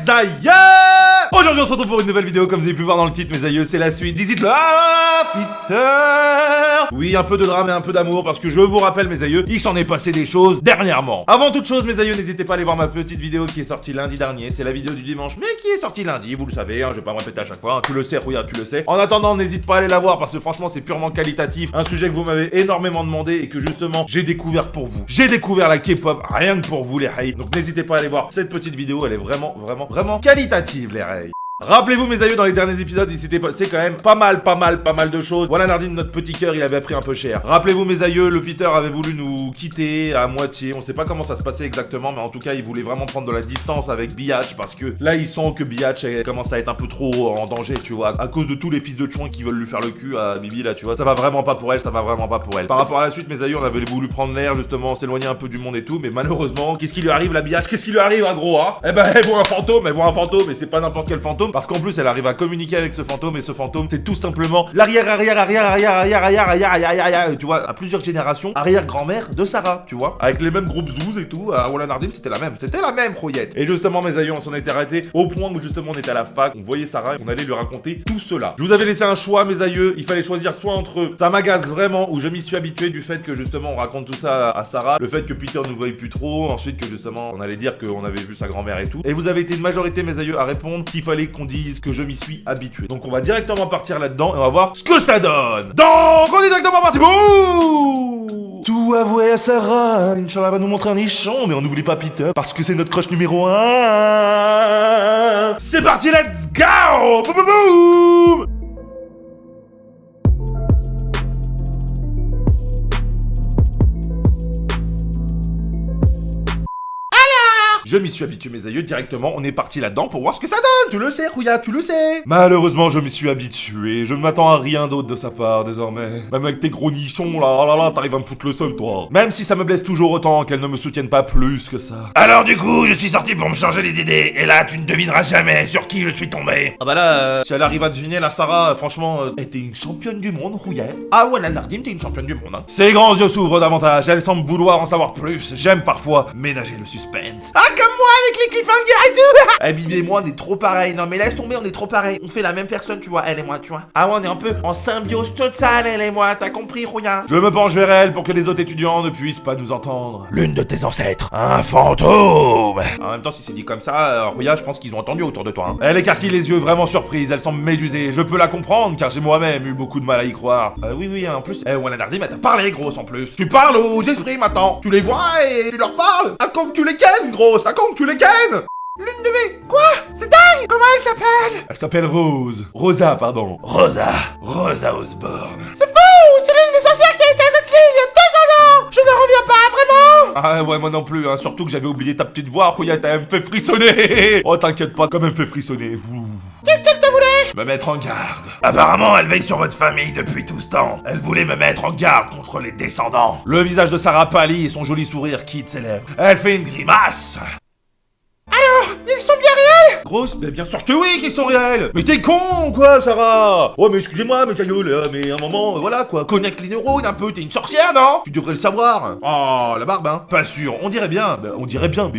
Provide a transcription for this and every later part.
mes aïeux! Aujourd'hui on se retrouve pour une nouvelle vidéo, comme vous avez pu voir dans le titre mes aïeux, c'est la suite d'Is It Love Peter. Oui, un peu de drame et un peu d'amour, parce que je vous rappelle mes aïeux, il s'en est passé des choses dernièrement. Avant toute chose mes aïeux, n'hésitez pas à aller voir ma petite vidéo qui est sortie lundi dernier, c'est la vidéo du dimanche, mais qui est sortie lundi, vous le savez, hein, je vais pas me répéter à chaque fois, hein. Tu le sais, regarde, tu le sais. En attendant, n'hésite pas à aller la voir, parce que franchement c'est purement qualitatif, un sujet que vous m'avez énormément demandé et que justement j'ai découvert pour vous. J'ai découvert la K-pop rien que pour vous les rails, donc n'hésitez pas à aller voir cette petite vidéo, elle est vraiment qualitative les rails. Rappelez-vous mes aïeux, dans les derniers épisodes il s'était passé quand même pas mal de choses. Voilà Nardine, notre petit cœur, il avait pris un peu cher. Rappelez-vous mes aïeux, le Peter avait voulu nous quitter à moitié. On sait pas comment ça se passait exactement, mais en tout cas il voulait vraiment prendre de la distance avec Biatch, parce que là il sent que Biatch commence à être un peu trop en danger, tu vois, à cause de tous les fils de chouin qui veulent lui faire le cul à Bibi là, tu vois. Ça va vraiment pas pour elle, ça va vraiment pas pour elle. Par rapport à la suite mes aïeux, on avait voulu prendre l'air justement, s'éloigner un peu du monde et tout, mais malheureusement, qu'est-ce qui lui arrive la Biatch? Qu'est-ce qui lui arrive à gros hein? Eh ben elle voit un fantôme, et c'est pas n'importe quel fantôme, parce qu'en plus elle arrive à communiquer avec ce fantôme, et ce fantôme c'est tout simplement l'arrière, tu vois, à plusieurs générations, arrière-grand-mère de Sarah, tu vois, avec les mêmes groupes zouz et tout. À Roland Nardim c'était la même croyette. Et justement mes aïeux, on s'en était arrêté au point où justement on était à la fac, on voyait Sarah et on allait lui raconter tout cela. Je vous avais laissé un choix mes aïeux, il fallait choisir soit entre ça m'agace vraiment, où je m'y suis habitué du fait que justement on raconte tout ça à Sarah, le fait que Peter nous voyait plus trop, ensuite que justement on allait dire qu'on avait vu sa grand-mère et tout. Et vous avez été une majorité mes aïeux à répondre qu'il fallait qu'on dise que je m'y suis habitué. Donc on va directement partir là-dedans et on va voir ce que ça donne. Donc on est directement parti. Bouh! Tout avoué à Sarah, Inch'Allah va nous montrer un nichon, mais on n'oublie pas Peter parce que c'est notre crush numéro 1. C'est parti, let's go! Boum boum boum! Je m'y suis habitué mes aïeux, directement on est parti là-dedans pour voir ce que ça donne. Tu le sais Rouya, tu le sais. Malheureusement je m'y suis habitué, je ne m'attends à rien d'autre de sa part désormais. Même avec tes gros nichons là, t'arrives à me foutre le seum toi. Même si ça me blesse toujours autant qu'elle ne me soutienne pas plus que ça. Alors du coup je suis sorti pour me changer les idées, et là tu ne devineras jamais sur qui je suis tombé. Ah bah là, si elle arrive à deviner la Sarah, franchement, t'es une championne du monde Rouya. Ah ouais la Nardim, t'es une championne du monde hein. Ses grands yeux s'ouvrent davantage, elle semble vouloir en savoir plus. J'aime parfois ménager le suspense. Ah comme moi avec les cliffhangers et tout. Eh Bibi et moi on est trop pareils. Non mais laisse tomber, on est trop pareils. On fait la même personne tu vois, elle et moi tu vois. Ah ouais on est un peu en symbiose totale elle et moi, t'as compris Rouya? Je me penche vers elle pour que les autres étudiants ne puissent pas nous entendre. L'une de tes ancêtres, un fantôme. En même temps si c'est dit comme ça, Rouya je pense qu'ils ont entendu autour de toi hein. Elle écarquille les yeux vraiment surprise, elle semble médusée. Je peux la comprendre car j'ai moi-même eu beaucoup de mal à y croire. Oui en plus, Wanda Nardim elle t'a parlé grosse en plus. Tu parles aux esprits maintenant. Tu les vois et tu leur parles. À quand que tu les kennes grosse, à quand que tu les kennes. L'une de mes... Quoi? C'est dingue. Comment elle s'appelle? Elle s'appelle Rose. Rosa, pardon. Rosa Osborne. C'est fou. C'est l'une des sorcières qui a été assassinée il y a 200 ans. Je ne reviens pas, vraiment. Ah ouais, moi non plus, hein. Surtout que j'avais oublié ta petite voix. Rouya, t'as même fait frissonner. Oh, t'inquiète pas, quand même fait frissonner. Qu'est-ce qu'elle te voulait? Me mettre en garde. Apparemment, elle veille sur votre famille depuis tout ce temps. Elle voulait me mettre en garde contre les descendants. Le visage de Sarah pâlit et son joli sourire quitte ses lèvres. Elle fait une grimace. Alors, ils sont bien réels? Grosse, mais bien sûr que oui qu'ils sont réels. Mais t'es con quoi Sarah? Oh mais excusez-moi mes aïeux là, mais à un moment, voilà quoi, cognac les neurones un peu, t'es une sorcière non? Tu devrais le savoir. Oh la barbe hein. Pas sûr, on dirait bien, mais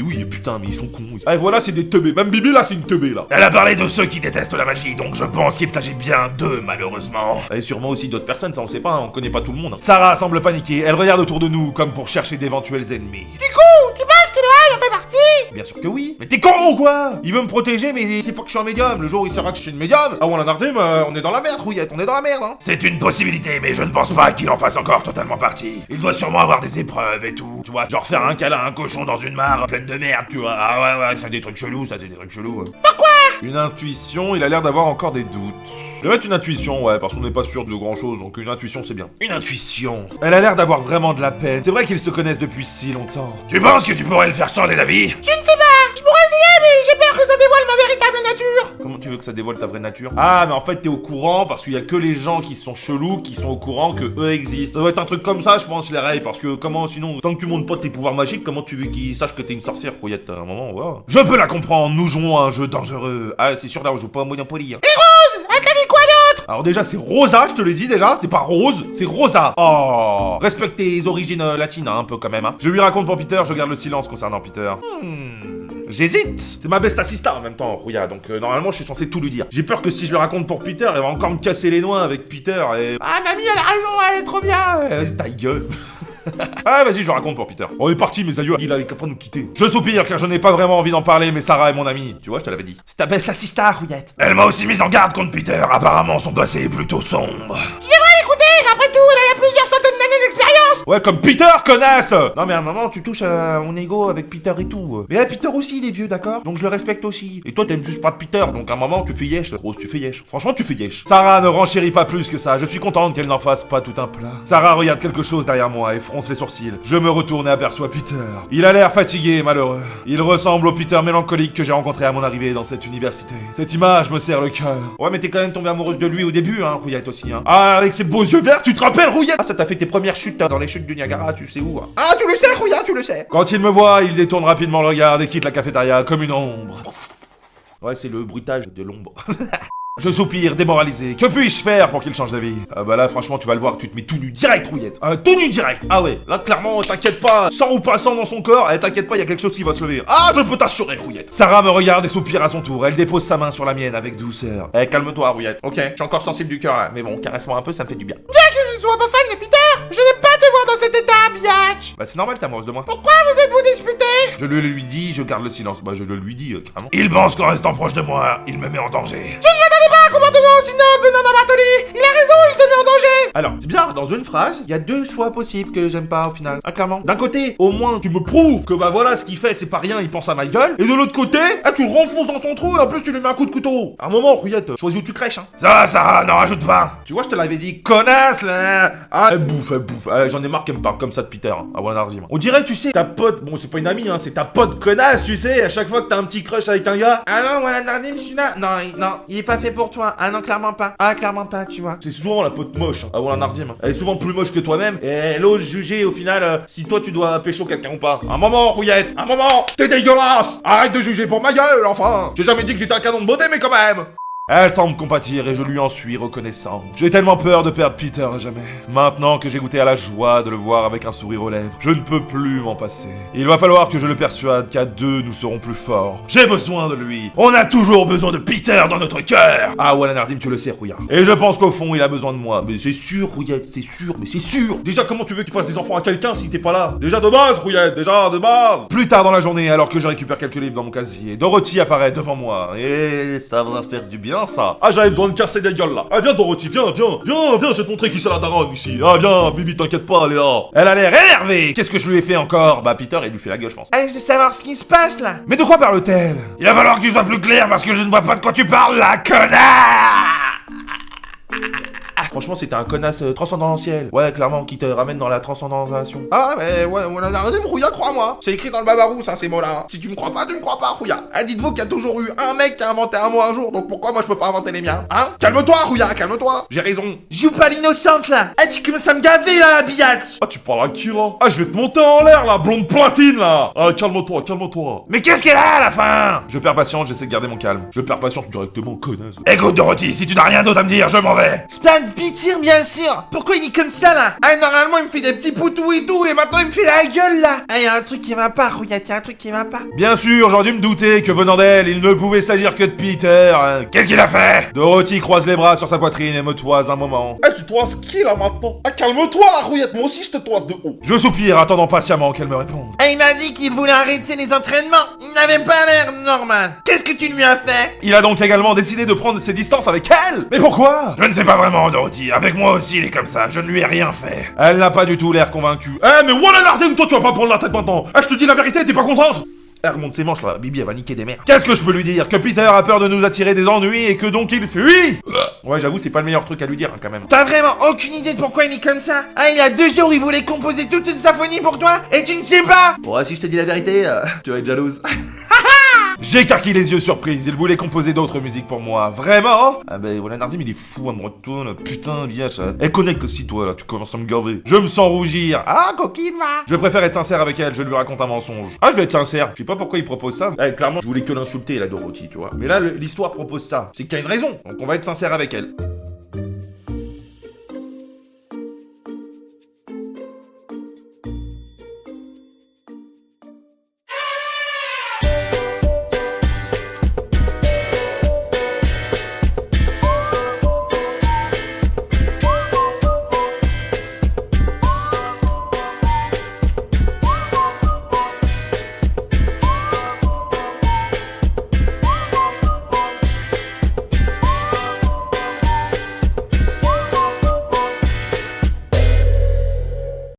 oui, putain mais ils sont cons. Ah voilà c'est des teubés, même Bibi là c'est une teubée là. Elle a parlé de ceux qui détestent la magie, donc je pense qu'il s'agit bien d'eux malheureusement. Et sûrement aussi d'autres personnes, ça on sait pas, hein, on connaît pas tout le monde. Hein. Sarah semble paniquer, elle regarde autour de nous comme pour chercher d'éventuels ennemis. Du coup, tu penses que Noël en fait partie? Bien sûr que oui. Mais t'es con ou quoi? Il veut me protéger mais c'est pas que je suis un médium. Le jour où il saura que je suis une médium, ah ouais la Nardim, on est dans la merde Rouillette, on est dans la merde hein. C'est une possibilité mais je ne pense pas qu'il en fasse encore totalement partie. Il doit sûrement avoir des épreuves et tout. Tu vois, genre faire un câlin à un cochon dans une mare pleine de merde, tu vois. Ah ouais, c'est des trucs chelous, ça c'est des trucs chelous. Pourquoi? Une intuition, il a l'air d'avoir encore des doutes. Je vais mettre une intuition, ouais, parce qu'on n'est pas sûr de grand chose, donc une intuition c'est bien. Une intuition. Elle a l'air d'avoir vraiment de la peine. C'est vrai qu'ils se connaissent depuis si longtemps. Tu penses que tu pourrais le faire changer d'avis? Je ne sais pas, je pourrais essayer, mais j'ai peur que ça dévoile ma véritable nature. Comment tu veux que ça dévoile ta vraie nature? Ah, mais en fait t'es au courant, parce qu'il y a que les gens qui sont chelous qui sont au courant que eux existent. Ça doit être un truc comme ça, je pense, les rails, parce que comment sinon, tant que tu montes pas tes pouvoirs magiques, comment tu veux qu'ils sachent que t'es une sorcière, Frouillette, à un moment, voilà. Je peux la comprendre, nous jouons à un jeu dangereux. Ah, c'est sûr, là on joue pas à Monopoly. Hein. Et Rose, elle t'a dit quoi d'autre? Alors déjà c'est Rosa, je te l'ai dit déjà, c'est pas Rose, c'est Rosa. Oh, respecte tes origines latines hein, un peu quand même. Hein. Je lui raconte pour Peter, je garde le silence concernant Peter. J'hésite. C'est ma best assista en même temps, Rouya, donc normalement je suis censé tout lui dire. J'ai peur que si je le raconte pour Peter, elle va encore me casser les noix avec Peter et... Ah, mamie, elle a raison, elle est trop bien. Vas-y, ta gueule. Ah, vas-y, je le raconte pour Peter. On est parti, mes aïeux, il avait qu'à pas nous quitter. Je soupire car je n'ai pas vraiment envie d'en parler, mais Sarah est mon amie. Tu vois, je te l'avais dit. C'est ta best assista, Rouillette. Elle m'a aussi mise en garde contre Peter. Apparemment, son passé est plutôt sombre. Tu devrais l'écouter, après tout, elle a plusieurs centaines d'années d'expérience. Ouais, comme Peter, connasse. Non, mais à un moment, tu touches à mon ego avec Peter et tout. Mais Peter aussi, il est vieux, d'accord? Donc je le respecte aussi. Et toi, t'aimes juste pas Peter, donc à un moment, tu fais yesh, Rose, tu fais yesh. Franchement, tu fais yesh. Sarah ne renchérit pas plus que ça. Je suis contente qu'elle n'en fasse pas tout un plat. Sarah regarde quelque chose derrière moi et fronce les sourcils. Je me retourne et aperçois Peter. Il a l'air fatigué et malheureux. Il ressemble au Peter mélancolique que j'ai rencontré à mon arrivée dans cette université. Cette image me serre le cœur. Ouais, mais t'es quand même tombée amoureuse de lui au début, hein, Rouillette aussi, hein. Ah, avec ses beaux yeux verts, tu te rappelles, Rouillette? Ah, ça t'a fait tes premières chutes dans les chutes du Niagara, tu sais où, hein. Ah, tu le sais, Rouillette, tu le sais. Quand il me voit, il détourne rapidement le regard et quitte la cafétéria comme une ombre. Ouais, c'est le bruitage de l'ombre. Je soupire, démoralisé. Que puis-je faire pour qu'il change d'avis? Ah bah là, franchement, tu vas le voir, tu te mets tout nu direct, Rouillette. Tout nu direct. Ah ouais, là, clairement, t'inquiète pas, sang ou pas sang dans son corps, t'inquiète pas, il y a quelque chose qui va se lever. Ah, je peux t'assurer, Rouillette. Sarah me regarde et soupire à son tour. Elle dépose sa main sur la mienne avec douceur. Calme-toi, Rouillette. Ok, je suis encore sensible du cœur, hein, mais bon, caresse-moi un peu, ça me fait du bien. Bien que je ne sois pas fan de Peter, je n'aime pas te voir dans cet état, biatch. Bah c'est normal, t'es amoureuse de moi. Pourquoi vous êtes-vous disputés? Je le lui dis, je garde le silence. Bah je le lui dis, carrément. Il pense qu'en restant proche de moi, il me met en danger. Je ne m'attendais pas à un comportement aussi noble venant d'un Bartoli. Il a raison, il te met en danger. Alors, c'est bien, dans une phrase, il y a deux choix possibles que j'aime pas au final. Ah, clairement. D'un côté, au moins, tu me prouves que bah voilà, ce qu'il fait, c'est pas rien, il pense à ma gueule. Et de l'autre côté, tu le renfonces dans ton trou et en plus tu lui mets un coup de couteau. À un moment, Rouillette, choisis où tu crèches, hein. Ça, n'en rajoute pas. Tu vois, je te l'avais dit, connasse, là. Ah, elle bouffe. J'en ai marre qu'elle me parle comme ça de Peter, hein, à Wanardim. On dirait, tu sais, ta pote, bon, c'est pas une amie, hein, c'est ta pote connasse, tu sais, à chaque fois que t'as un petit crush avec un gars. Ah non, Wanardim, celui-là, non, il est pas fait pour toi. Ah non, clairement pas. Ah, clairement pas, tu vois. C'est souvent la pote moche, hein, à Wanardim. Elle est souvent plus moche que toi-même et elle ose juger au final si toi tu dois pécho quelqu'un ou pas. Un moment, Rouillette, un moment. T'es dégueulasse. Arrête de juger pour ma gueule, enfin. J'ai jamais dit que j'étais un canon de beauté, mais quand même. Elle semble compatir et je lui en suis reconnaissant. J'ai tellement peur de perdre Peter à jamais. Maintenant que j'ai goûté à la joie de le voir avec un sourire aux lèvres, je ne peux plus m'en passer. Il va falloir que je le persuade qu'à deux nous serons plus forts. J'ai besoin de lui. On a toujours besoin de Peter dans notre cœur. Ah ouais, Nardim, tu le sais, Rouillard. Et je pense qu'au fond, il a besoin de moi. Mais c'est sûr, Rouillette, c'est sûr, mais c'est sûr. Déjà, comment tu veux qu'il fasse des enfants à quelqu'un si t'es pas là? Déjà de base, Rouillette, déjà de base. Plus tard dans la journée, alors que je récupère quelques livres dans mon casier, Dorothy apparaît devant moi. Et ça va faire du bien. Ça. Ah, j'avais besoin de casser des gueules là. Ah, viens Dorothy, viens, je vais te montrer qui c'est la daronne ici. Ah, viens, Bibi, t'inquiète pas, elle est là. Elle a l'air énervée. Qu'est-ce que je lui ai fait encore? Bah, Peter, il lui fait la gueule, je pense. Allez, je veux savoir ce qui se passe là. Mais de quoi parle-t-elle? Il va falloir que tu sois plus clair parce que je ne vois pas de quoi tu parles là, connard. Franchement, c'était un connasse transcendentiel. Ouais, clairement, qui te ramène dans la transcendensation. Ah, mais ouais, on a raison, Rouya, crois-moi. C'est écrit dans le babarou, ça, ces mots-là. Si tu me crois pas, tu me crois pas, Rouya. Dites-vous qu'il y a toujours eu un mec qui a inventé un mot un jour, donc pourquoi moi je peux pas inventer les miens? Hein? Calme-toi, Rouya, calme-toi. J'ai raison. Joue pas l'innocente là. Tu commences à me gaver là, billette. Ah, tu parles à qui là? Ah, je vais te monter en l'air là, blonde platine là. Ah, calme-toi. Mais qu'est-ce qu'elle a à la fin? Je perds patience, j'essaie de garder mon calme. Je perds patience directement, connasse. Écoute, Dorothy, si tu n'as rien d'autre à me dire, je m'en vais. Span Peter, bien sûr. Pourquoi il est comme ça là? Ah, normalement il me fait des petits poutous et tout, et maintenant il me fait la gueule là. Ah, y'a un truc qui va pas, Rouillette, y'a un truc qui va pas. Bien sûr, j'aurais dû me douter que venant d'elle, il ne pouvait s'agir que de Peter. Qu'est-ce qu'il a fait? Dorothy croise les bras sur sa poitrine et me toise un moment. Ah, tu toises qui là maintenant? Ah, calme-toi la Rouillette, moi aussi je te toise de haut. Je soupire, attendant patiemment qu'elle me réponde. Ah, il m'a dit qu'il voulait arrêter les entraînements. Il n'avait pas l'air normal. Qu'est-ce que tu lui as fait? Il a donc également décidé de prendre ses distances avec elle. Mais pourquoi? Je ne sais pas vraiment, Dorothy. Avec moi aussi, il est comme ça. Je ne lui ai rien fait. Elle n'a pas du tout l'air convaincue. Mais voilà Nardim, toi tu vas pas prendre la tête maintenant. Je te dis la vérité, t'es pas contente? Elle remonte ses manches là, Bibi elle va niquer des mères. Qu'est-ce que je peux lui dire? Que Peter a peur de nous attirer des ennuis et que donc il fuit? Ouais, j'avoue, c'est pas le meilleur truc à lui dire, hein, quand même. T'as vraiment aucune idée de pourquoi il est comme ça? Ah, il y a 2 jours, il voulait composer toute une symphonie pour toi et tu ne sais pas? Ouais, si je te dis la vérité, tu vas être jalouse. J'écarquille les yeux surprise, il voulait composer d'autres musiques pour moi. Vraiment? Ah ben voilà, Nardim il est fou, elle me retourne, putain, viens, ça. Elle connecte aussi toi là, tu commences à me gaver. Je me sens rougir. Ah, coquine va. Je préfère être sincère avec elle, je lui raconte un mensonge. Ah, je vais être sincère, je sais pas pourquoi il propose ça. Clairement, je voulais que l'insulter la Dorothy, tu vois. Mais là, l'histoire propose ça, c'est qu'il y a une raison, donc on va être sincère avec elle.